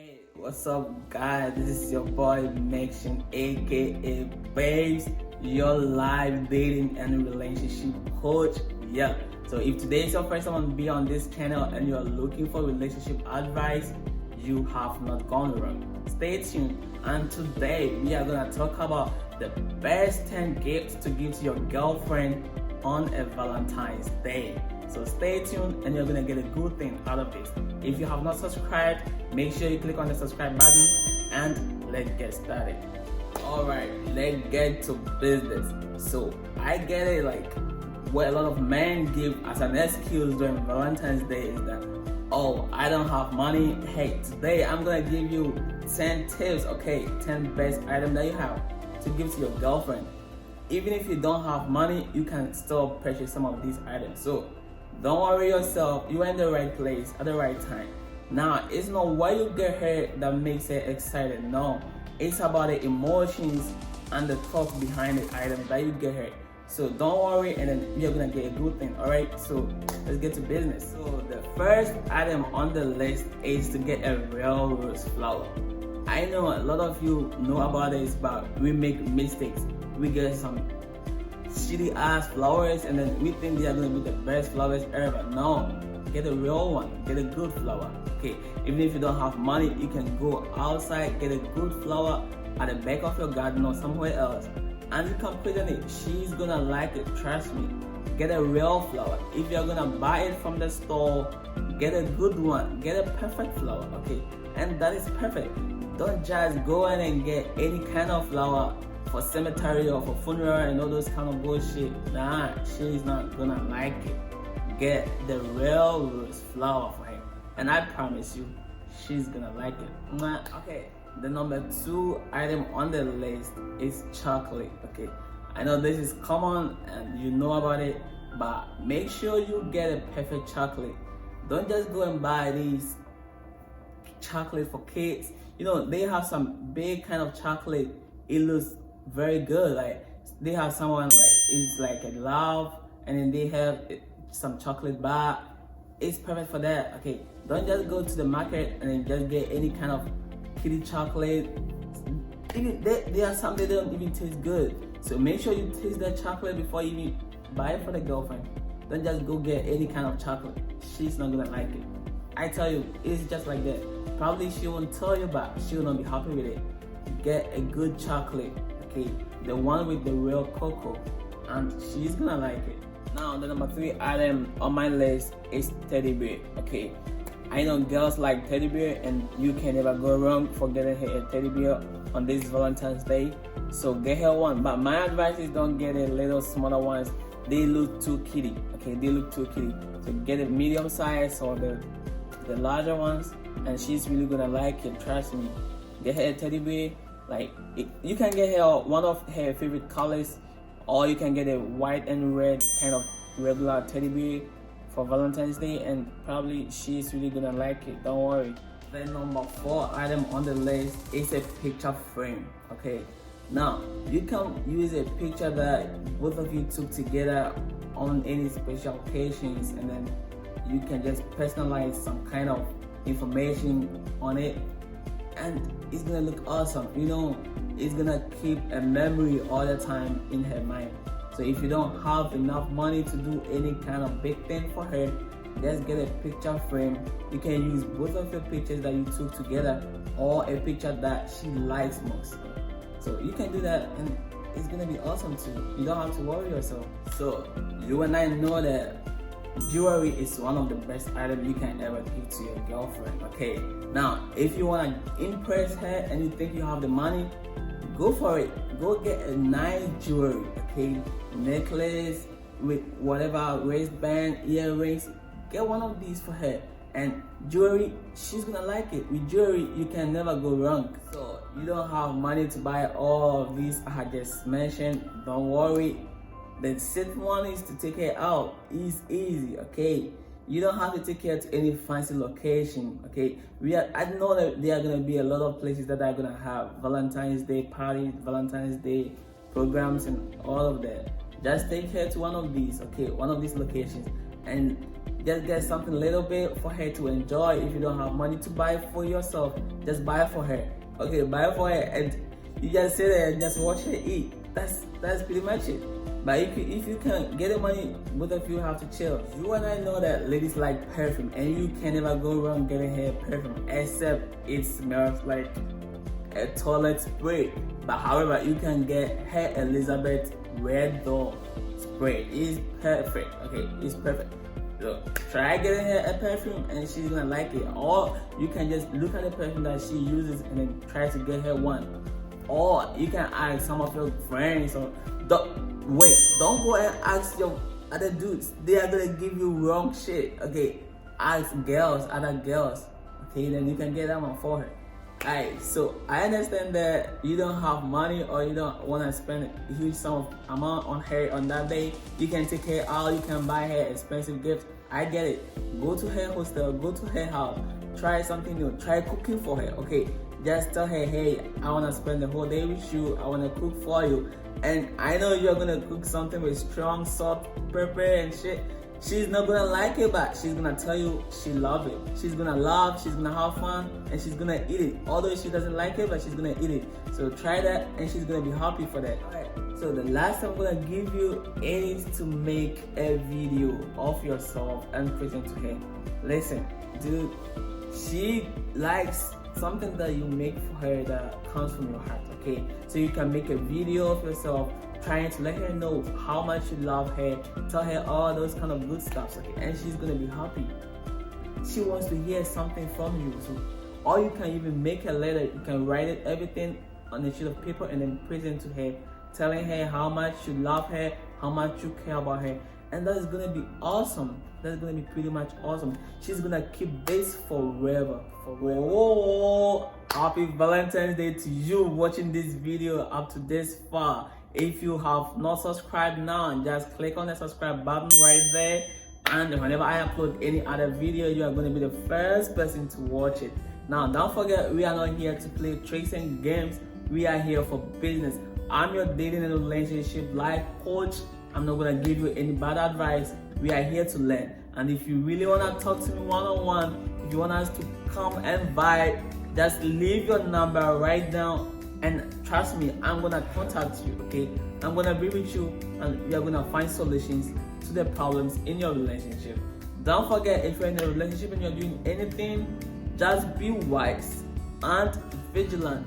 Hey, what's up, guys? This is your boy Maction, aka Babes, your live dating and relationship coach. Yeah. So if today is your first time to be on this channel and you are looking for relationship advice, you have not gone wrong. Stay tuned. And today we are gonna talk about the best 10 gifts to give to your girlfriend on a Valentine's Day. So stay tuned and you're gonna get a good thing out of this. If you have not subscribed, make sure you click on the subscribe button and let's get started. Alright, let's get to business. So I get it, like what a lot of men give as an excuse during Valentine's Day is that, oh, I don't have money. Hey, today I'm gonna give you 10 tips, okay, 10 best items that you have to give to your girlfriend. Even if you don't have money, you can still purchase some of these items. So don't worry yourself, you're in the right place at the right time. Now, it's not what you get her that makes her excited. No, it's about the emotions and the thought behind the item that you get her. So don't worry, and then you're gonna get a good thing. Alright, so let's get to business. So the first item on the list is to get a real rose flower. I know a lot of you know about this, but we make mistakes. We get some shitty ass flowers and then we think they are gonna be the best flowers ever. No, get a real one, get a good flower. Okay, even if you don't have money, you can go outside, get a good flower at the back of your garden or somewhere else, and you can put in it. She's gonna like it, trust me. Get a real flower. If you're gonna buy it from the store, get a good one, get a perfect flower. Okay, and that is perfect. Don't just go in and get any kind of flower for cemetery or for funeral and all those kind of bullshit. Nah, she's not gonna like it. Get the real rose flower for her, and I promise you, she's gonna like it. Okay, the number 2 item on the list is chocolate. Okay, I know this is common and you know about it, but make sure you get a perfect chocolate. Don't just go and buy these chocolate for kids. You know, they have some big kind of chocolate. It looks very good. Like they have someone like it's like a love, and then they have some chocolate bar. It's perfect for that. Okay, don't just go to the market and then just get any kind of kitty chocolate. Even they are some they don't even taste good. So make sure you taste that chocolate before you even buy it for the girlfriend. Don't just go get any kind of chocolate. She's not gonna like it. I tell you, it's just like that. Probably she won't tell you, but she will not be happy with it. Get a good chocolate. Okay, the one with the real cocoa, and she's gonna like it. Now the number 3 item on my list is teddy bear. Okay, I know girls like teddy bear, and you can never go wrong for getting her a teddy bear on this Valentine's Day. So get her one, but my advice is don't get a little smaller ones. They look too kitty. Okay, they look too kitty. So get a medium size or the larger ones, and she's really gonna like it. Trust me. Get her a teddy bear. Like you can get her one of her favorite colors, or you can get a white and red kind of regular teddy bear for Valentine's Day, and probably she's really gonna like it. Don't worry. The number 4 item on the list is a picture frame. Okay, now you can use a picture that both of you took together on any special occasions, and then you can just personalize some kind of information on it, and it's gonna look awesome. You know, it's gonna keep a memory all the time in her mind. So if you don't have enough money to do any kind of big thing for her, just get a picture frame. You can use both of your pictures that you took together, or a picture that she likes most. So you can do that, and it's gonna be awesome too. You don't have to worry yourself. So you and I know that jewelry is one of the best items you can ever give to your girlfriend. Okay, now if you want to impress her and you think you have the money, go for it. Go get a nice jewelry. Okay, necklace with whatever wristband, earrings. Get one of these for her. And jewelry, she's gonna like it. With jewelry, you can never go wrong. So you don't have money to buy all of these I just mentioned, don't worry. The sixth one is to take her out. It's easy. Okay, you don't have to take her to any fancy location. Okay, I know that there are gonna be a lot of places that are gonna have Valentine's Day parties, Valentine's Day programs, and all of that. Just take her to one of these. Okay, one of these locations, and Just get something a little bit for her to enjoy. If you don't have money to buy it for yourself, just buy it for her. Okay, buy it for her, and you just sit there and just watch her eat. That's pretty much it. But if you can get the money, both of you have to chill. You and I know that ladies like perfume, and you can never go wrong getting her perfume, except it smells like a toilet spray. But however, you can get her Elizabeth Red Door spray. It's perfect. Okay, it's perfect. So try getting her a perfume and she's gonna like it. Or you can just look at the perfume that she uses and then try to get her one. Or you can ask some of your friends, or don't go and ask your other dudes. They are gonna give you wrong shit. Okay, ask other girls. Okay, then you can get that one for her. Alright, so I understand that you don't have money or you don't want to spend a huge sum of amount on her on that day. You can take her out, you can buy her expensive gifts. I get it. Go to her hostel, go to her house, try something new, try cooking for her. Okay, just tell her, hey, I want to spend the whole day with you, I want to cook for you. And I know you're going to cook something with strong salt, pepper and shit. She's not gonna like it, but she's gonna tell you she loves it. She's gonna laugh, she's gonna have fun, and she's gonna eat it. Although she doesn't like it, but she's gonna eat it. So try that, and she's gonna be happy for that. Alright, so the last I'm gonna give you is to make a video of yourself and present to her. Listen, dude, she likes something that you make for her that comes from your heart, okay? So you can make a video of yourself trying to let her know how much you love her, tell her all those kind of good stuff, okay? And she's gonna be happy. She wants to hear something from you. So, or you can even make a letter, you can write it, everything on a sheet of paper and then present to her, telling her how much you love her, how much you care about her. And that's gonna be awesome. That's gonna be pretty much awesome. She's gonna keep this forever. Whoa. Happy Valentine's Day to you watching this video up to this far. If you have not subscribed now, just click on the subscribe button right there, and whenever I upload any other video, you are going to be the first person to watch it. Now don't forget, we are not here to play tricks and games, we are here for business. I'm your dating and relationship life coach. I'm not going to give you any bad advice. We are here to learn. And if you really want to talk to me one-on-one, if you want us to come and vibe, just leave your number right down. And trust me, I'm gonna contact you, okay? I'm gonna be with you and we are gonna find solutions to the problems in your relationship. Don't forget, if you're in a relationship and you're doing anything, just be wise and vigilant.